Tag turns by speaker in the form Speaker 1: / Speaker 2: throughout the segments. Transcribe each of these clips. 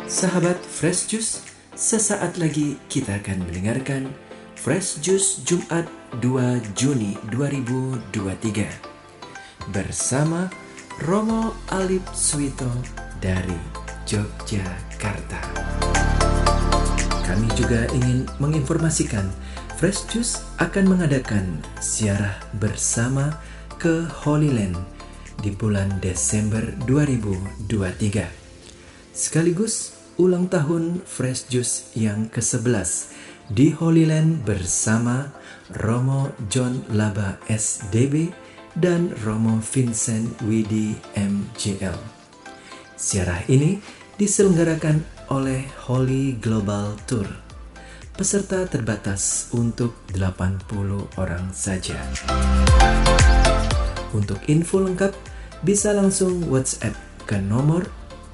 Speaker 1: Sahabat Fresh Juice, sesaat lagi kita akan mendengarkan Fresh Juice Jumat 2 Juni 2023 bersama Romo Alip Suwito dari Yogyakarta. Kami juga ingin menginformasikan Fresh Juice akan mengadakan ziarah bersama ke Holy Land di bulan Desember 2023. Sekaligus ulang tahun Fresh Juice yang ke-11 di Holy Land bersama Romo John Laba SDB dan Romo Vincent Widi MJL. Ziarah ini diselenggarakan oleh Holy Global Tour. Peserta terbatas untuk 80 orang saja. Untuk info lengkap bisa langsung WhatsApp ke nomor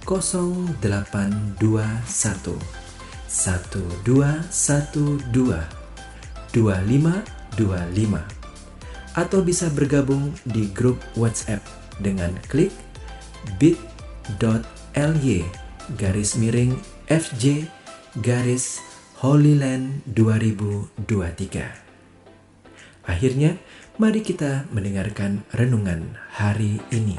Speaker 1: 0821 1212 2525 atau bisa bergabung di grup WhatsApp dengan klik bit.ly/FJ-Holyland 2023. Akhirnya, mari kita mendengarkan renungan hari ini.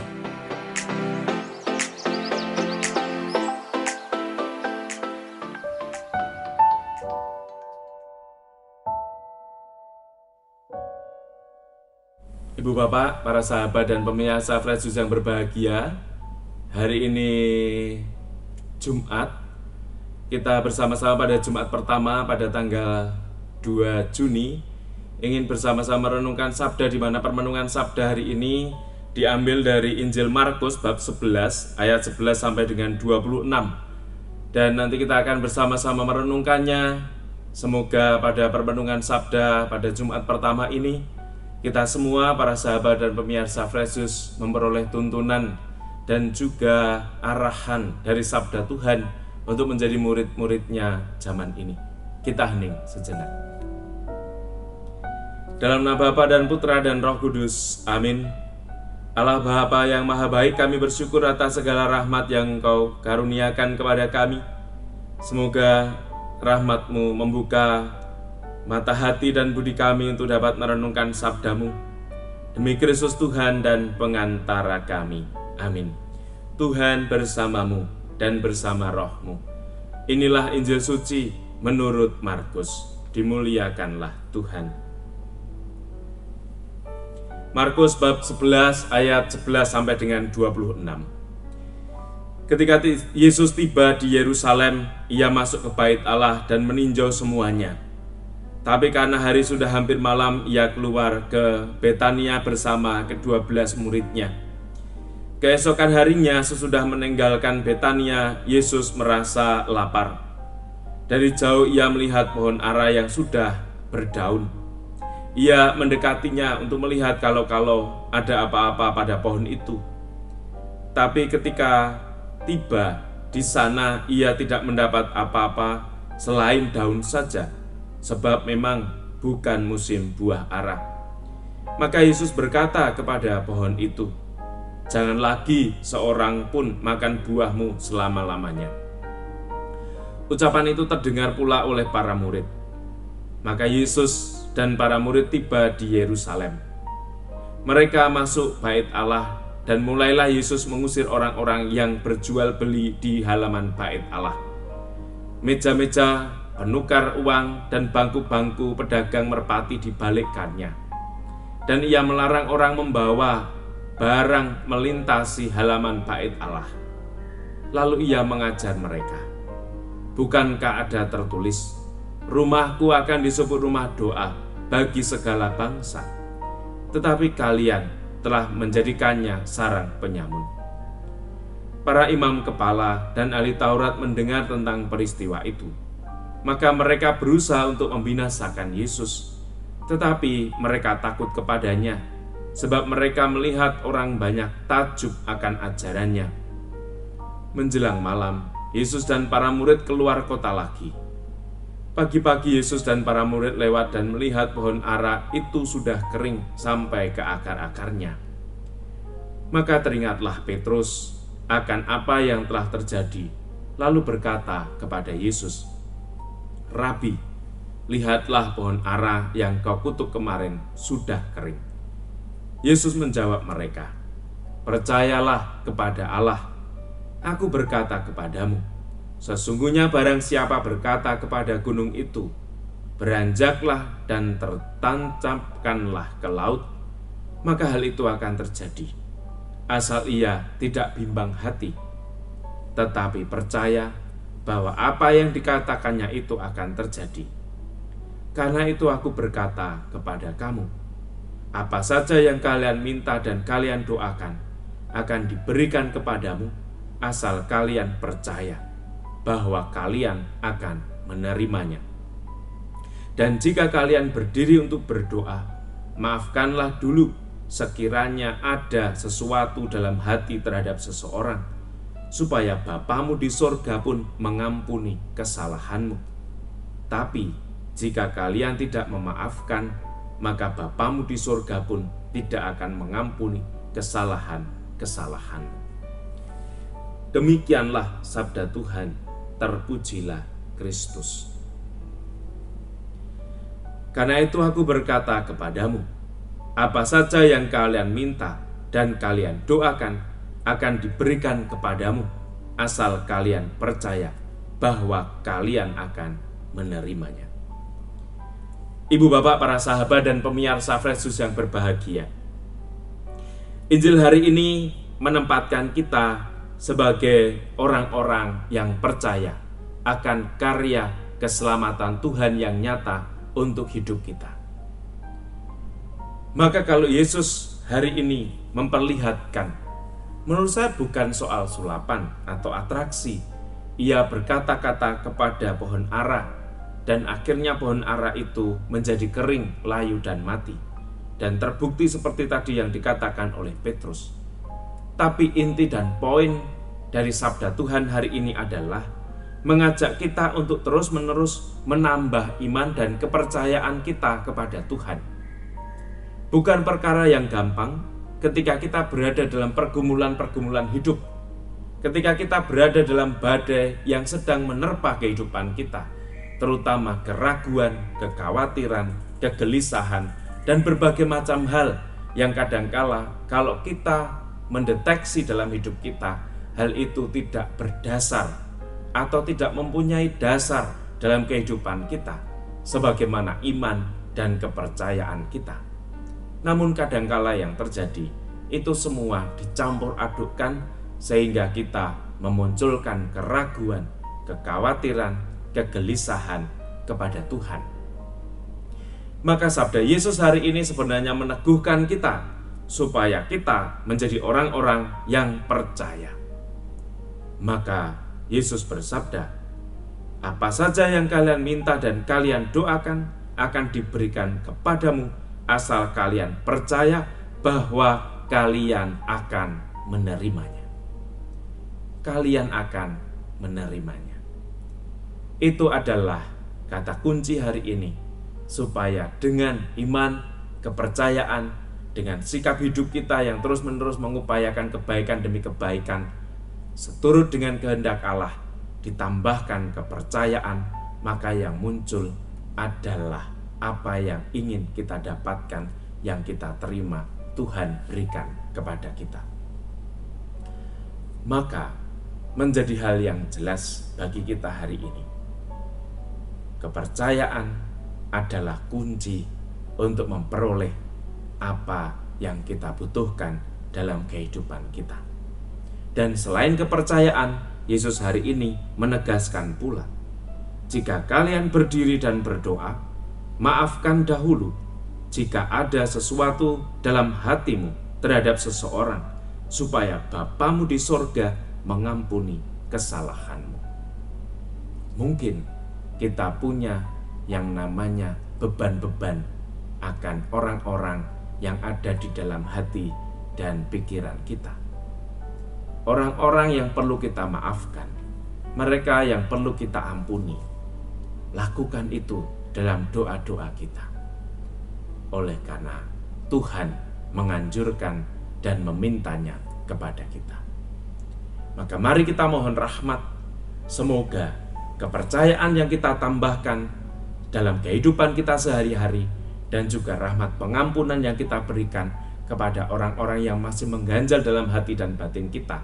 Speaker 2: Ibu Bapak, para sahabat dan pemirsa Fresh Juice yang berbahagia, hari ini Jumat, kita bersama-sama pada Jumat pertama pada tanggal 2 Juni ingin bersama-sama merenungkan sabda, di mana permenungan sabda hari ini diambil dari Injil Markus bab 11 ayat 11 sampai dengan 26. Dan nanti kita akan bersama-sama merenungkannya. Semoga pada permenungan sabda pada Jumat pertama ini kita semua para sahabat dan pemirsa Fresh Juice memperoleh tuntunan dan juga arahan dari sabda Tuhan untuk menjadi murid-muridnya zaman ini. Kita hening sejenak. Dalam nama Bapa dan Putra dan Roh Kudus, amin. Allah Bapa yang maha baik, kami bersyukur atas segala rahmat yang Engkau karuniakan kepada kami. Semoga rahmat-Mu membuka mata hati dan budi kami untuk dapat merenungkan sabda-Mu. Demi Kristus Tuhan dan pengantara kami. Amin. Tuhan bersamamu dan bersama roh-Mu. Inilah Injil suci menurut Markus. Dimuliakanlah Tuhan. Markus bab 11 ayat 11 sampai dengan 26. Ketika Yesus tiba di Yerusalem, ia masuk ke bait Allah dan meninjau semuanya. Tapi karena hari sudah hampir malam, ia keluar ke Betania bersama ke-12 muridnya. Keesokan harinya, sesudah meninggalkan Betania, Yesus merasa lapar. Dari jauh ia melihat pohon ara yang sudah berdaun. Ia mendekatinya untuk melihat kalau ada apa-apa pada pohon itu. Tapi ketika tiba di sana, ia tidak mendapat apa-apa selain daun saja, sebab memang bukan musim buah ara. Maka Yesus berkata kepada pohon itu, "Jangan lagi seorang pun makan buahmu selama-lamanya." Ucapan itu terdengar pula oleh para murid. Maka Yesus dan para murid tiba di Yerusalem. Mereka masuk bait Allah dan mulailah Yesus mengusir orang-orang yang berjual beli di halaman bait Allah. Meja-meja penukar uang dan bangku-bangku pedagang merpati dibalikkannya. Dan ia melarang orang membawa barang melintasi halaman bait Allah. Lalu ia mengajar mereka, "Bukankah ada tertulis, rumahku akan disebut rumah doa bagi segala bangsa? Tetapi kalian telah menjadikannya sarang penyamun." Para imam kepala dan ahli Taurat mendengar tentang peristiwa itu. Maka mereka berusaha untuk membinasakan Yesus. Tetapi mereka takut kepadanya, sebab mereka melihat orang banyak takjub akan ajarannya. Menjelang malam, Yesus dan para murid keluar kota lagi. Pagi-pagi Yesus dan para murid lewat dan melihat pohon ara itu sudah kering sampai ke akar-akarnya. Maka teringatlah Petrus akan apa yang telah terjadi lalu berkata kepada Yesus, "Rabi, lihatlah pohon ara yang kau kutuk kemarin sudah kering." Yesus menjawab mereka, "Percayalah kepada Allah. Aku berkata kepadamu, sesungguhnya barang siapa berkata kepada gunung itu, beranjaklah dan tertancapkanlah ke laut, maka hal itu akan terjadi, asal ia tidak bimbang hati, tetapi percaya bahwa apa yang dikatakannya itu akan terjadi. Karena itu aku berkata kepada kamu, apa saja yang kalian minta dan kalian doakan akan diberikan kepadamu, asal kalian percaya bahwa kalian akan menerimanya. Dan jika kalian berdiri untuk berdoa, maafkanlah dulu sekiranya ada sesuatu dalam hati terhadap seseorang, supaya Bapamu di sorga pun mengampuni kesalahanmu. Tapi jika kalian tidak memaafkan, maka Bapamu di sorga pun tidak akan mengampuni kesalahan-kesalahanmu." Demikianlah sabda Tuhan, terpujilah Kristus. Karena itu aku berkata kepadamu, apa saja yang kalian minta dan kalian doakan akan diberikan kepadamu, asal kalian percaya bahwa kalian akan menerimanya. Ibu, bapak, para sahabat dan pemirsa Fresh Juice yang berbahagia, Injil hari ini menempatkan kita sebagai orang-orang yang percaya akan karya keselamatan Tuhan yang nyata untuk hidup kita. Maka kalau Yesus hari ini memperlihatkan, menurut saya bukan soal sulapan atau atraksi. Ia berkata-kata kepada pohon ara, dan akhirnya pohon ara itu menjadi kering, layu, dan mati. Dan terbukti seperti tadi yang dikatakan oleh Petrus. Tapi inti dan poin dari sabda Tuhan hari ini adalah mengajak kita untuk terus-menerus menambah iman dan kepercayaan kita kepada Tuhan. Bukan perkara yang gampang ketika kita berada dalam pergumulan-pergumulan hidup, ketika kita berada dalam badai yang sedang menerpa kehidupan kita, terutama keraguan, kekhawatiran, kegelisahan, dan berbagai macam hal yang kadangkala kalau kita mendeteksi dalam hidup kita, hal itu tidak berdasar atau tidak mempunyai dasar dalam kehidupan kita sebagaimana iman dan kepercayaan kita. Namun kadangkala yang terjadi itu semua dicampur adukkan sehingga kita memunculkan keraguan, kekhawatiran, kegelisahan kepada Tuhan. Maka sabda Yesus hari ini sebenarnya meneguhkan kita supaya kita menjadi orang-orang yang percaya. Maka Yesus bersabda, apa saja yang kalian minta dan kalian doakan akan diberikan kepadamu, asal kalian percaya bahwa kalian akan menerimanya. Kalian akan menerimanya. Itu adalah kata kunci hari ini, supaya dengan iman, kepercayaan, dengan sikap hidup kita yang terus-menerus mengupayakan kebaikan demi kebaikan, seturut dengan kehendak Allah, ditambahkan kepercayaan, maka yang muncul adalah apa yang ingin kita dapatkan, yang kita terima, Tuhan berikan kepada kita. Maka menjadi hal yang jelas bagi kita hari ini, kepercayaan adalah kunci untuk memperoleh apa yang kita butuhkan dalam kehidupan kita. Dan selain kepercayaan, Yesus hari ini menegaskan pula, jika kalian berdiri dan berdoa, maafkan dahulu jika ada sesuatu dalam hatimu terhadap seseorang, supaya Bapamu di sorga mengampuni kesalahanmu. Mungkin kita punya yang namanya beban-beban akan orang-orang yang ada di dalam hati dan pikiran kita. Orang-orang yang perlu kita maafkan, mereka yang perlu kita ampuni. Lakukan itu dalam doa-doa kita. Oleh karena Tuhan menganjurkan dan memintanya kepada kita. Maka mari kita mohon rahmat Semoga kepercayaan yang kita tambahkan dalam kehidupan kita sehari-hari dan juga rahmat pengampunan yang kita berikan kepada orang-orang yang masih mengganjal dalam hati dan batin kita,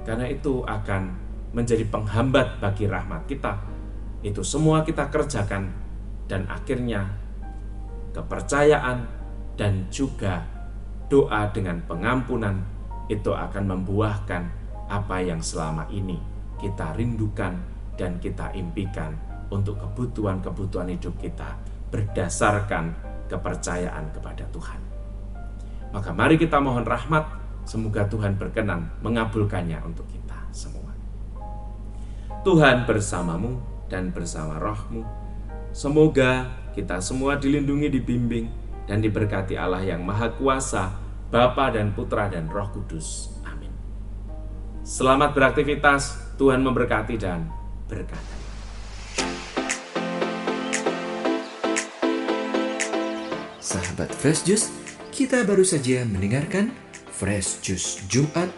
Speaker 2: karena itu akan menjadi penghambat bagi rahmat kita. Itu semua kita kerjakan, dan akhirnya kepercayaan dan juga doa dengan pengampunan itu akan membuahkan apa yang selama ini kita rindukan dan kita impikan untuk kebutuhan-kebutuhan hidup kita berdasarkan kepercayaan kepada Tuhan. Maka mari kita mohon rahmat, semoga Tuhan berkenan mengabulkannya untuk kita semua. Tuhan bersamamu dan bersama rohmu. Semoga kita semua dilindungi, dibimbing, dan diberkati Allah yang Maha Kuasa, Bapa dan Putra dan Roh Kudus. Amin. Selamat beraktivitas, Tuhan memberkati dan berkati.
Speaker 1: Sahabat Fresh Juice, kita baru saja mendengarkan Fresh Juice Jumat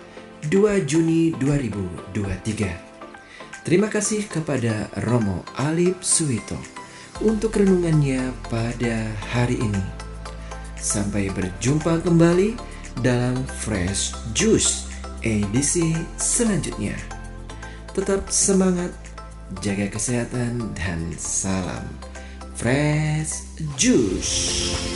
Speaker 1: 2 Juni 2023. Terima kasih kepada Romo Alip Suwito untuk renungannya pada hari ini. Sampai berjumpa kembali dalam Fresh Juice edisi selanjutnya. Tetap semangat, jaga kesehatan, dan salam Fresh Juice.